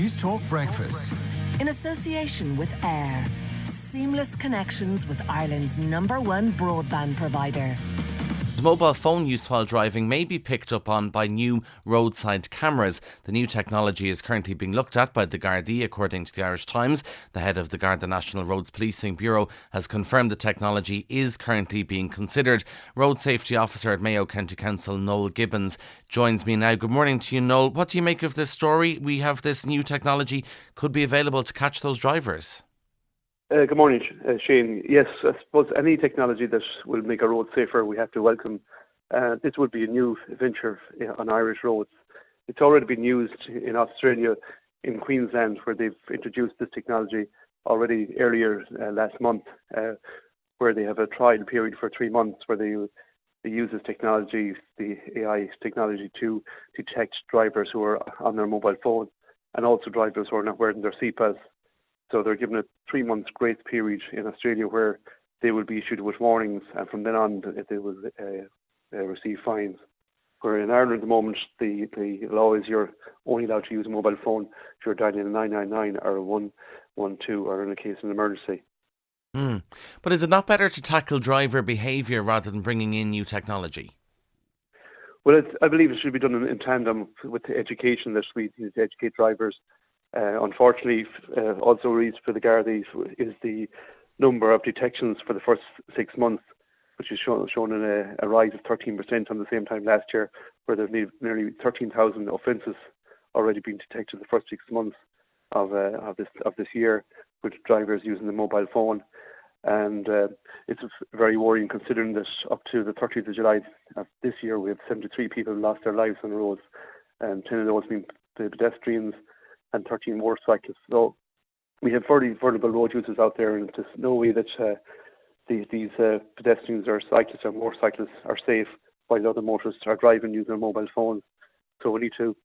News Talk Breakfast. In association with AIR. Seamless connections with Ireland's #1 broadband provider. Mobile phone use while driving may be picked up on by new roadside cameras. The new technology is currently being looked at by the Gardaí, according to the Irish Times. The head of the Garda National Roads Policing Bureau has confirmed the technology is currently being considered. Road Safety Officer at Mayo County Council, Noel Gibbons, joins me now. Good morning to you, Noel. What do you make of this story? We have this new technology could be available to catch those drivers. Good morning, Shane. Yes, I suppose any technology that will make our roads safer, we have to welcome. This would be a new venture on Irish roads. It's already been used in Australia, in Queensland, where they've introduced this technology already earlier last month, where they have a trial period for 3 months where they use this technology, the AI technology, to detect drivers who are on their mobile phone and also drivers who are not wearing their seatbelts. So they're given a 3 months grace period in Australia where they will be issued with warnings, and from then on they will receive fines. Where in Ireland at the moment the law is you're only allowed to use a mobile phone if you're dialing a 999 or a 112 or in a case of an emergency. But is it not better to tackle driver behaviour rather than bringing in new technology? Well, I believe it should be done in tandem with the education that we need to educate drivers. Unfortunately, also reads for the Gardaí is the number of detections for the first 6 months, which is shown in a rise of 13% on the same time last year, where there's nearly 13,000 offences already been detected in the first 6 months of this year with drivers using the mobile phone. And it's very worrying considering that up to the 30th of July of this year, we have 73 people lost their lives on the roads, and 10 of those being the pedestrians and 13 motorcyclists. So we have very vulnerable road users out there, and there's no way that these pedestrians or cyclists or motorcyclists are safe while other motorists are driving using their mobile phones. So we need to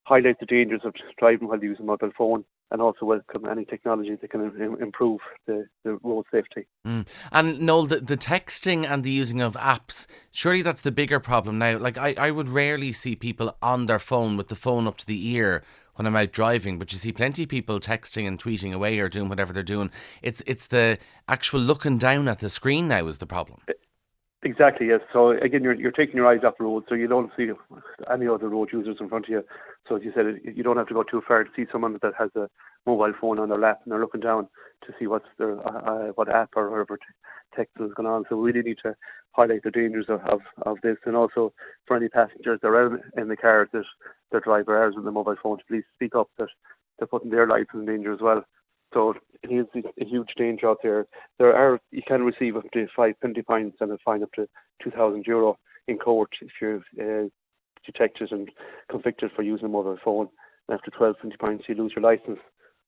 highlight the dangers of driving while using a mobile phone, and also welcome any technology that can improve the road safety. And Noel, the texting and the using of apps, surely that's the bigger problem now. Like I would rarely see people on their phone with the phone up to the ear when I'm out driving, but you see plenty of people texting and tweeting away or doing whatever they're doing. It's the actual looking down at the screen now is the problem. Exactly, yes. So again, you're taking your eyes off the road, so you don't see any other road users in front of you. So as you said, you don't have to go too far to see someone that has a mobile phone on their lap and they're looking down to see what's their what app or whatever text is going on. So we really need to highlight the dangers of this, and also for any passengers that are in the car that their driver is with the mobile phone to please speak up that they're putting their lives in danger as well. So it is a huge danger out there. You can receive up to 5 penalty fines and a fine up to €2,000 in court if you're detected and convicted for using a mobile phone. And after 12 penalty fines, you lose your licence.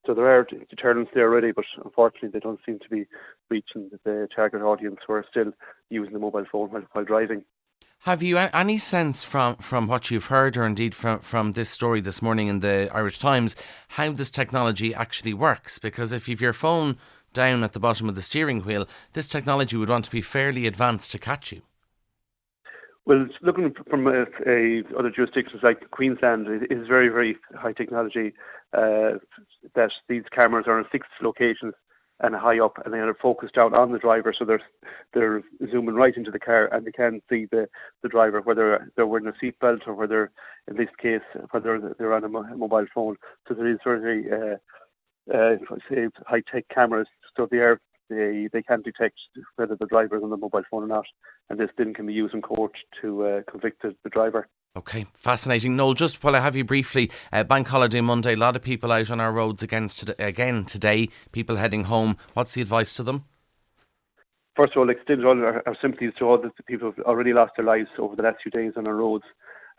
So there are deterrents there already, but unfortunately they don't seem to be reaching the target audience who are still using the mobile phone while driving. Have you any sense from what you've heard, or indeed from this story this morning in the Irish Times, how this technology actually works? Because if you've your phone down at the bottom of the steering wheel, this technology would want to be fairly advanced to catch you. Well, looking from other jurisdictions like Queensland, it is very, very high technology that these cameras are in fixed locations and high up, and they are focused down on the driver, so they're zooming right into the car, and they can see the driver, whether they're wearing a seatbelt or whether, in this case, whether they're on a mobile phone. So there is very high-tech cameras, so they can detect whether the driver is on the mobile phone or not, and this then can be used in court to convict the driver. Okay, fascinating. Noel, just while I have you briefly, Bank Holiday Monday, a lot of people out on our roads again today, people heading home. What's the advice to them? First of all, extend all our sympathies to all the people who've already lost their lives over the last few days on our roads,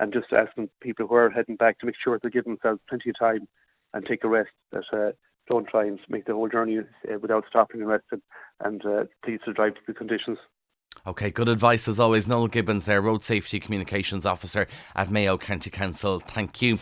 and just asking people who are heading back to make sure they give themselves plenty of time and take a rest, that don't try and make the whole journey without stopping and resting, and please to drive to the conditions. Okay, good advice as always. Noel Gibbons there, Road Safety Communications Officer at Mayo County Council. Thank you.